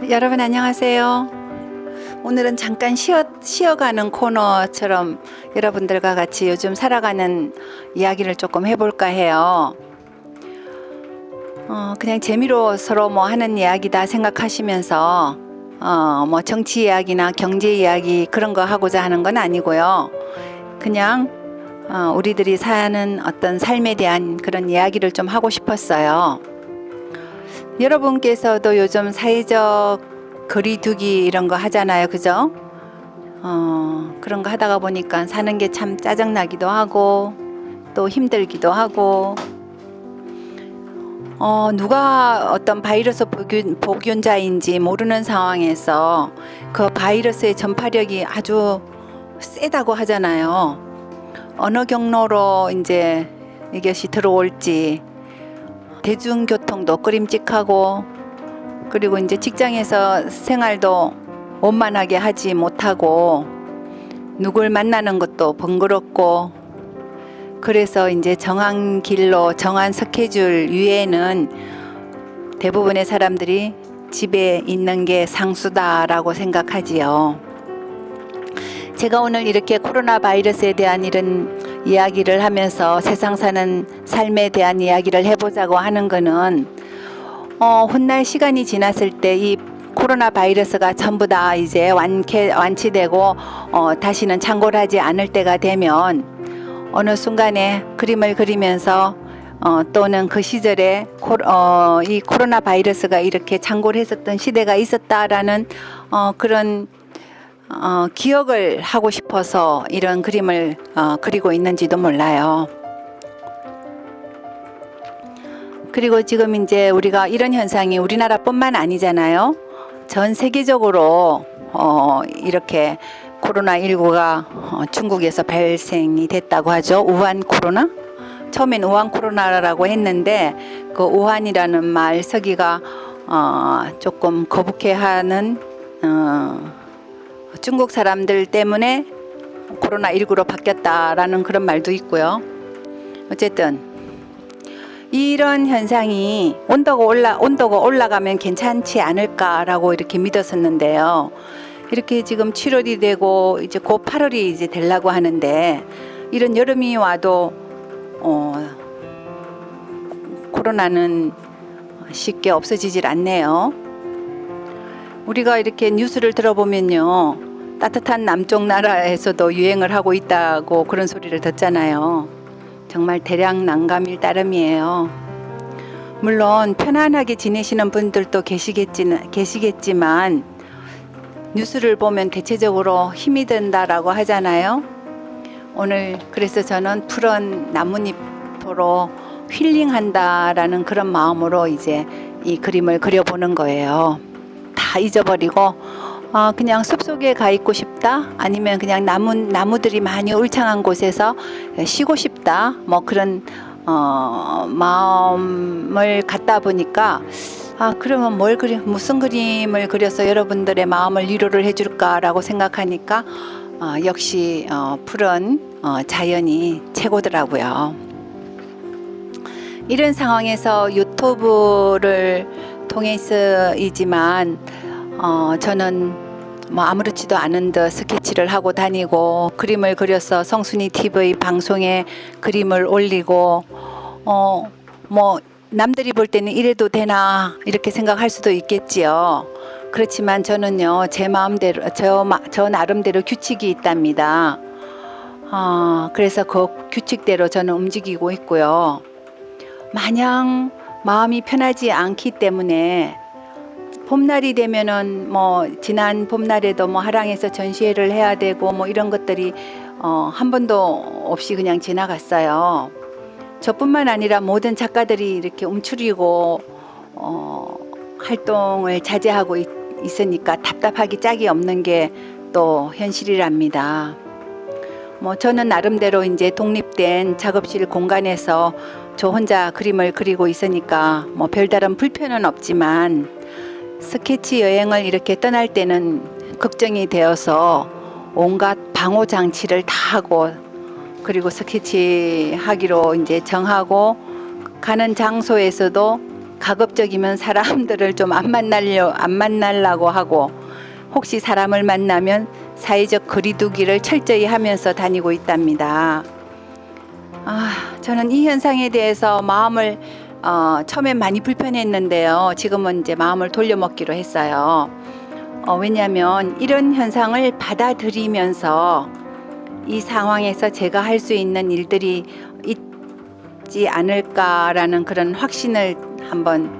여러분 안녕하세요. 오늘은 잠깐 쉬어가는 코너처럼 여러분들과 같이 요즘 살아가는 이야기를 조금 해볼까 해요. 그냥 재미로 서로 뭐 하는 이야기다 생각하시면서 뭐 정치 이야기나 경제 이야기 그런 거 하고자 하는 건 아니고요. 그냥 우리들이 사는 어떤 삶에 대한 그런 이야기를 좀 하고 싶었어요. 여러분께서도 요즘 사회적 거리두기 이런 거 하잖아요, 그죠? 그런 거 하다가 보니까 사는 게 참 짜증나기도 하고 또 힘들기도 하고 누가 어떤 바이러스 복균자인지 모르는 상황에서 그 바이러스의 전파력이 아주 세다고 하잖아요. 어느 경로로 이제 이것이 들어올지 대중교통도 꺼림칙하고 그리고 이제 직장에서 생활도 원만하게 하지 못하고 누굴 만나는 것도 번거롭고 그래서 이제 정한 길로 정한 스케줄 위에는 대부분의 사람들이 집에 있는 게 상수다라고 생각하지요. 제가 오늘 이렇게 코로나 바이러스에 대한 이런 이야기를 하면서 세상 사는 삶에 대한 이야기를 해보자고 하는 거는 훗날 시간이 지났을 때 이 코로나 바이러스가 전부 다 이제 완치되고 다시는 창궐하지 않을 때가 되면 어느 순간에 그림을 그리면서 또는 그 시절에 이 코로나 바이러스가 이렇게 창궐했었던 시대가 있었다라는 그런 기억을 하고 싶어서 이런 그림을 그리고 있는지도 몰라요. 그리고 지금 이제 우리가 이런 현상이 우리나라뿐만 아니잖아요. 전 세계적으로 이렇게 코로나19가 중국에서 발생이 됐다고 하죠. 우한 코로나? 처음엔 우한 코로나라고 했는데 그 우한이라는 말 서기가 조금 거북해하는 중국 사람들 때문에 코로나19로 바뀌었다라는 그런 말도 있고요. 어쨌든 이런 현상이 온도가 올라가면 괜찮지 않을까라고 이렇게 믿었었는데요. 이렇게 지금 7월이 되고 이제 곧 8월이 이제 되려고 하는데 이런 여름이 와도 코로나는 쉽게 없어지질 않네요. 우리가 이렇게 뉴스를 들어보면요. 따뜻한 남쪽 나라에서도 유행을 하고 있다고 그런 소리를 듣잖아요. 정말 대량 난감일 따름이에요. 물론 편안하게 지내시는 분들도 계시겠지만 뉴스를 보면 대체적으로 힘이 든다라고 하잖아요. 오늘 그래서 저는 푸른 나뭇잎으로 힐링한다라는 그런 마음으로 이제 이 그림을 그려보는 거예요. 다 잊어버리고 그냥 숲속에 가 있고 싶다 아니면 그냥 나무들이 많이 울창한 곳에서 쉬고 싶다 뭐 그런 마음을 갖다 보니까 그러면 무슨 그림을 그려서 여러분들의 마음을 위로를 해줄까라고 생각하니까 역시 푸른 자연이 최고더라고요. 이런 상황에서 유튜브를 통해서이지만 저는 뭐 아무렇지도 않은 듯 스케치를 하고 다니고 그림을 그려서 성순이 TV 방송에 그림을 올리고 뭐 남들이 볼 때는 이래도 되나 이렇게 생각할 수도 있겠지요. 그렇지만 저는요 제 마음대로 저 나름대로 규칙이 있답니다. 그래서 그 규칙대로 저는 움직이고 있고요. 마냥 마음이 편하지 않기 때문에 봄날이 되면은 뭐 지난 봄날에도 뭐 하랑에서 전시회를 해야 되고 뭐 이런 것들이 한 번도 없이 그냥 지나갔어요. 저뿐만 아니라 모든 작가들이 이렇게 움츠리고 활동을 자제하고 있으니까 답답하기 짝이 없는 게 또 현실이랍니다. 뭐 저는 나름대로 이제 독립된 작업실 공간에서 저 혼자 그림을 그리고 있으니까 뭐 별다른 불편은 없지만 스케치 여행을 이렇게 떠날 때는 걱정이 되어서 온갖 방호 장치를 다 하고 그리고 스케치 하기로 이제 정하고 가는 장소에서도 가급적이면 사람들을 좀 안 만나려고 하고, 혹시 사람을 만나면 사회적 거리두기를 철저히 하면서 다니고 있답니다. 저는 이 현상에 대해서 마음을 처음엔 많이 불편했는데요. 지금은 이제 마음을 돌려먹기로 했어요. 왜냐하면 이런 현상을 받아들이면서 이 상황에서 제가 할 수 있는 일들이 있지 않을까라는 그런 확신을 한번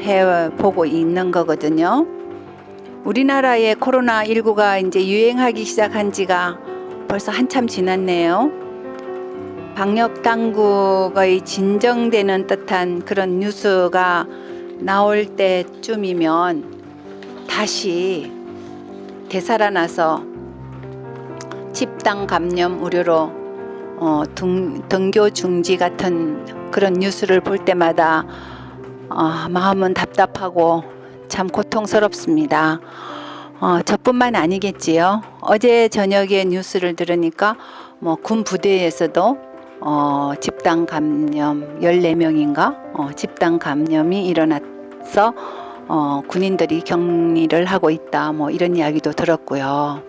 해보고 있는 거거든요. 우리나라의 코로나19가 이제 유행하기 시작한 지가 벌써 한참 지났네요. 방역 당국의 진정되는 듯한 그런 뉴스가 나올 때쯤이면 다시 되살아나서 집단 감염 우려로 등교 중지 같은 그런 뉴스를 볼 때마다 마음은 답답하고 참 고통스럽습니다. 저뿐만 아니겠지요. 어제 저녁에 뉴스를 들으니까 군 부대에서도 집단 감염 14명인가 집단 감염이 일어나서 군인들이 격리를 하고 있다 이런 이야기도 들었고요.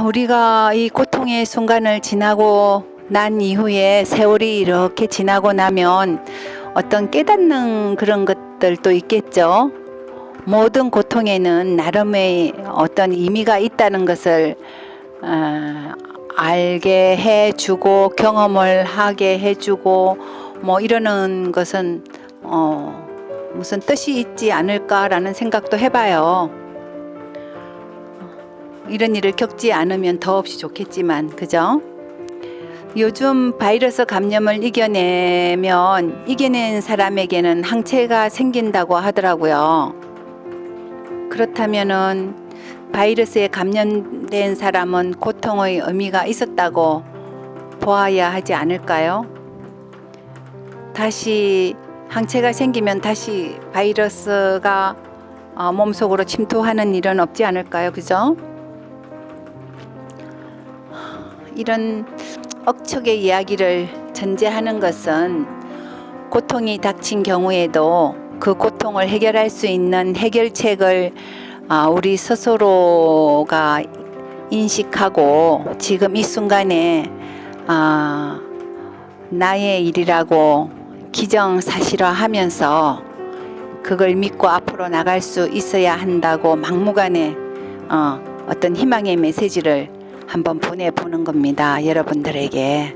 우리가 이 고통의 순간을 지나고 난 이후에 세월이 이렇게 지나고 나면 어떤 깨닫는 그런 것들도 있겠죠. 모든 고통에는 나름의 어떤 의미가 있다는 것을 알게 해주고 경험을 하게 해주고 이러는 것은 무슨 뜻이 있지 않을까라는 생각도 해봐요. 이런 일을 겪지 않으면 더없이 좋겠지만, 그죠? 요즘 바이러스 감염을 이겨낸 사람에게는 항체가 생긴다고 하더라고요. 그렇다면은 바이러스에 감염된 사람은 고통의 의미가 있었다고 보아야 하지 않을까요? 다시 항체가 생기면 다시 바이러스가 몸속으로 침투하는 일은 없지 않을까요? 그죠? 이런 억척의 이야기를 전제하는 것은 고통이 닥친 경우에도 그 고통을 해결할 수 있는 해결책을 우리 스스로가 인식하고 지금 이 순간에 나의 일이라고 기정사실화하면서 그걸 믿고 앞으로 나갈 수 있어야 한다고 막무가내 어떤 희망의 메시지를 한번 보내보는 겁니다. 여러분들에게.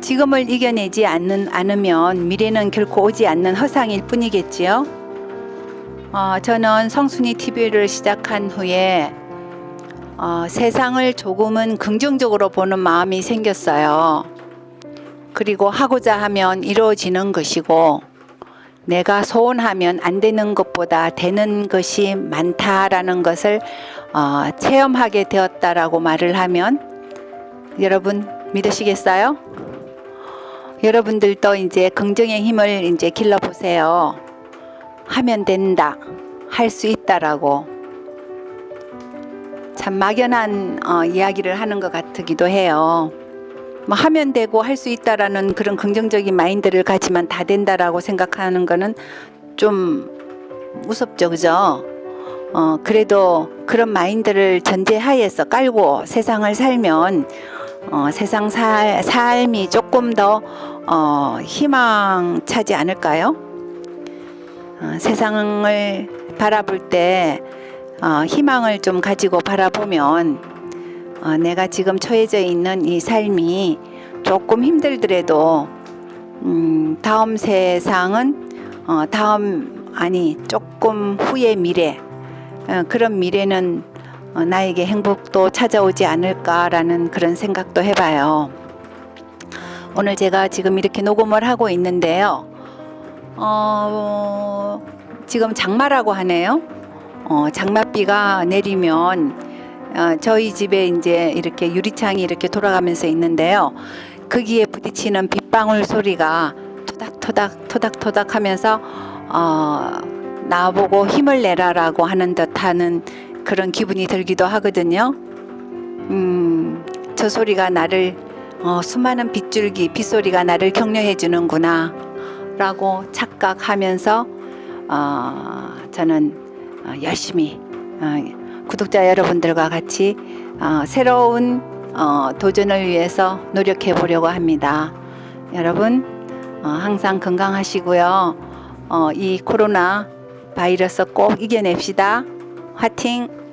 지금을 이겨내지 않으면 미래는 결코 오지 않는 허상일 뿐이겠지요. 저는 성순이 TV를 시작한 후에 세상을 조금은 긍정적으로 보는 마음이 생겼어요. 그리고 하고자 하면 이루어지는 것이고 내가 소원하면 안 되는 것보다 되는 것이 많다라는 것을 체험하게 되었다라고 말을 하면 여러분 믿으시겠어요? 여러분들도 이제 긍정의 힘을 이제 길러 보세요. 하면 된다, 할 수 있다라고. 참 막연한 이야기를 하는 것 같기도 해요. 하면 되고 할 수 있다라는 그런 긍정적인 마인드를 가지면 다 된다라고 생각하는 거는 좀 무섭죠, 그죠? 그래도 그런 마인드를 전제하에서 깔고 세상을 살면 세상 삶이 조금 더 희망차지 않을까요? 세상을 바라볼 때 희망을 좀 가지고 바라보면 내가 지금 처해져 있는 이 삶이 조금 힘들더라도 다음 세상은 조금 후의 미래, 그런 미래는 나에게 행복도 찾아오지 않을까라는 그런 생각도 해봐요. 오늘 제가 지금 이렇게 녹음을 하고 있는데요. 지금 장마라고 하네요. 장맛비가 내리면 저희 집에 이제 이렇게 유리창이 이렇게 돌아가면서 있는데요. 거기에 부딪히는 빗방울 소리가 토닥토닥 하면서 나보고 힘을 내라라고 하는 듯하는 그런 기분이 들기도 하거든요. 저 소리가 나를 수많은 빗줄기, 빗소리가 나를 격려해 주는구나 라고 착각하면서 저는 열심히 구독자 여러분들과 같이 새로운 도전을 위해서 노력해 보려고 합니다. 여러분 항상 건강하시고요. 이 코로나 바이러스 꼭 이겨냅시다. 화이팅!